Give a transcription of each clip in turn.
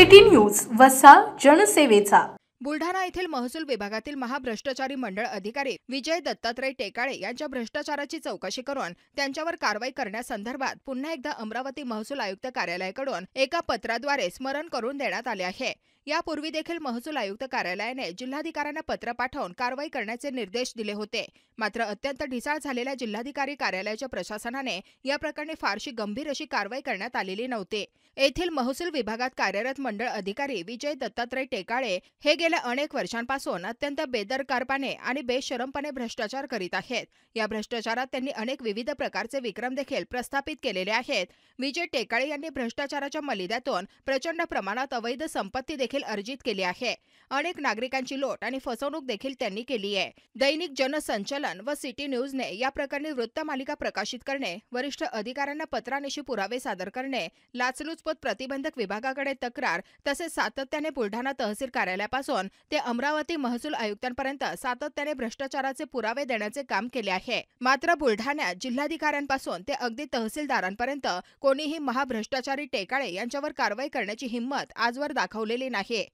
City news वसा जनसेवेचा। बुलढाणा येथील महसूल विभागातील महाभ्रष्टाचारी मंडळ अधिकारी विजय दत्तात्रय टेकाळे यांच्या भ्रष्टाचाराची चौकशी करून त्यांच्यावर कारवाई करण्यासंदर्भात पुन्हा एकदा अमरावती महसूल आयुक्त कार्यालयाकडून एका पत्राद्वारे स्मरण करून देण्यात आले आहे। यापूर्वी देखील महसूल आयुक्त कार्यालयाने जिल्हाधिकाऱ्यांना पत्र पाठवून कारवाई करण्याचे निर्देश दिले होते। मात्र अत्यंत ढिसाळ झालेल्या जिल्हाधिकारी कार्यालयाच्या प्रशासनाने या प्रकरणी फारशी गंभीर अशी कारवाई करण्यात आलेली नव्हती। येथील महसूल विभागात कार्यरत मंडळ अधिकारी विजय दत्तात्रय टेकाळे हे गेल्या अनेक वर्षांपासून अत्यंत बेदरकारपणे आणि बेशरमपणे भ्रष्टाचार करीत आहेत। या भ्रष्टाचारात त्यांनी अनेक विविध प्रकारचे विक्रम देखील प्रस्थापित केलेले आहेत। विजय टेकाळे यांनी भ्रष्टाचाराच्या मलिद्यातून प्रचंड प्रमाणात अवैध संपत्ती देखील अर्जित केली आहे। अनेक नागरिकांची लोट आणि फसवणूक देखील त्यांनी केली आहे। दैनिक जनसंचलन व सिटी न्यूजने या प्रकरणी वृत्तमालिका प्रकाशित करणे, वरिष्ठ अधिकाऱ्यांना पत्रानिशी पुरावे सादर करणे, लाचलुचपत प्रतिबंधक विभागाकडे तक्रार तसेच सातत्याने बुलढाणा तहसील कार्यालयापासून ते अमरावती महसूल आयुक्तांपर्यंत सातत्याने भ्रष्टाचाराचे पुरावे देण्याचे काम केले आहे। मात्र बुलढाण्यात जिल्हाधिकाऱ्यांपासून ते अगदी तहसीलदारांपर्यंत कोणीही महाभ्रष्टाचारी टेकाळे यांच्यावर कारवाई करण्याची हिंमत आजवर दाखवलेली नाही।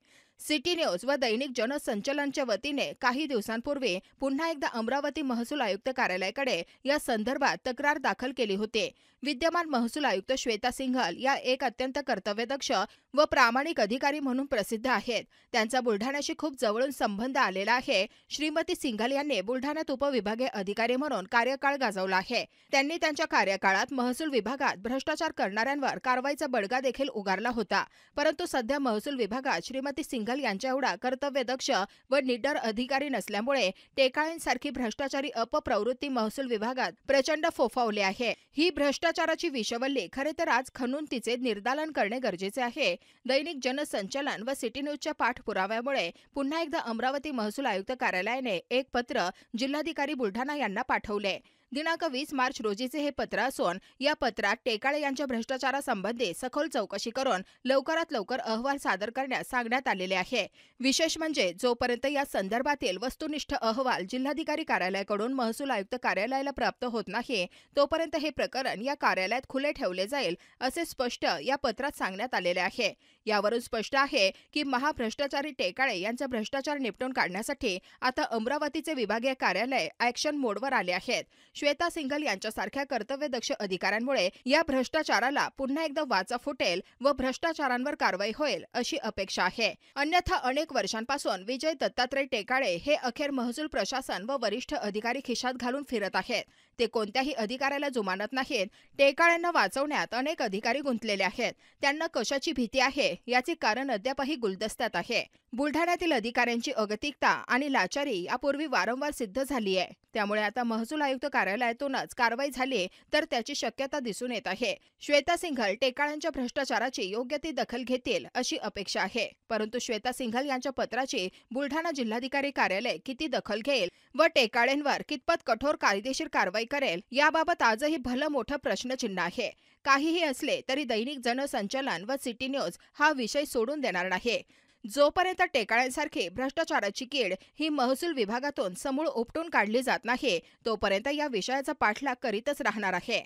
सिटी न्यूज व दैनिक जनसंचलनच्या वतीने काही दिवसांपूर्वी पुन्हा एकदा अमरावती महसूल आयुक्त कार्यालयाकडे या संदर्भात तक्रार दाखल केली होती। विद्यमान महसूल आयुक्त श्वेता सिंघल या एक अत्यंत कर्तव्यदक्ष व प्रामाणिक अधिकारी म्हणून प्रसिद्ध आहेत। त्यांचा बुलढाण्याशी खूप जवळून संबंध आलेला आहे। श्रीमती सिंघल यांनी बुलढाण्यात उपविभागीय अधिकारी म्हणून कार्यकाळ गाजवला आहे। त्यांनी त्यांच्या कार्यकाळात महसूल विभागात भ्रष्टाचार करणाऱ्यांवर कारवाईचा बडगा देखील उगारला होता। परंतु सध्या महसूल विभागात श्रीमती सिंघल यांच्या एवढा कर्तव्यदक्ष व निडर अधिकारी नसल्यामुळे टेकाळेंसारखी भ्रष्टाचारी अपप्रवृत्ती महसूल विभागात प्रचंड फोफावली आहे। ही भ्रष्टाचाराची विषवल्ली खरे तर आज खणून तिचे निर्दालन करणे गरजेचे आहे। दैनिक जनसंचलन व सिटी न्यूजच्या पाठपुराव्यामुळे पुन्हा एकदा अमरावती महसूल आयुक्त कार्यालयाने एक पत्र जिल्हाधिकारी बुलढाणा यांना पाठवले। दिनांक 20 मार्च रोजीचे हे पत्र असून या पत्रात टेकाळे यांच्या भ्रष्टाचारासंबंधी सखोल चौकशी करून लवकरात लवकर अहवाल सादर करण्यास सांगण्यात आलेले आहे। विशेष म्हणजे जोपर्यंत या संदर्भातील वस्तुनिष्ठ अहवाल जिल्हाधिकारी कार्यालयाकडून महसूल आयुक्त कार्यालयाला प्राप्त होत नाही तोपर्यंत हे प्रकरण या कार्यालयात खुले ठेवले जाईल असे स्पष्ट या पत्रात सांगण्यात आलेले आहे। यावरून स्पष्ट आहे की महाभ्रष्टाचारी टेकाळे यांचा भ्रष्टाचार निपटून काढण्यासाठी आता अमरावतीचे विभागीय कार्यालय ॲक्शन मोडवर आले आहेत। श्वेता सिंघल यांच्यासारख्या कर्तव्यदक्ष अधिकाऱ्यांमुळे या भ्रष्टाचाराला पुन्हा एकदा वाचा फुटेल व भ्रष्टाचारांवर कारवाई होईल अशी अपेक्षा आहे। अन्यथा अनेक वर्षांपासून विजय दत्तात्रय टेकाळे हे अखेर महसूल प्रशासन व वरिष्ठ अधिकारी खिशात घालून फिरत आहेत। ते कोणत्याही अधिकाऱ्याला जुमानत नाहीत। टेकाळ्यांना वाचवण्यात अनेक अधिकारी गुंतलेले आहेत। त्यांना कशाची भीती आहे याचे कारण अद्यापही गुलदस्त्यात आहे। बुलढाण्यातील अधिकाऱ्यांची अगतिकता आणि लाचारी यापूर्वी वारंवार सिद्ध झाली आहे। त्यामुळे आता महसूल आयुक्त कार्यालयातूनच कारवाई झाली तर त्याची शक्यता दिसून येत आहे। श्वेता सिंघल टेकाळ्यांच्या भ्रष्टाचाराची योग्य ती दखल घेतील अशी अपेक्षा आहे। परंतु श्वेता सिंघल यांच्या पत्राची बुलढाणा जिल्हाधिकारी कार्यालय किती दखल घेईल व टेकाळ्यांवर कितपत कठोर कायदेशीर कारवाई करेल याबाबत आजही भलं मोठं प्रश्नचिन्ह आहे। काहीही असले तरी दैनिक जनसंचलन व सिटी न्यूज हा विषय सोडून देणार नाही। जोपर्यंत टेकाळ्यांसारखी भ्रष्टाचाराची कीड ही महसूल विभागातून समूळ उपटून काढली जात नाही तोपर्यंत या विषयाचा पाठलाग करीतच राहणार आहे।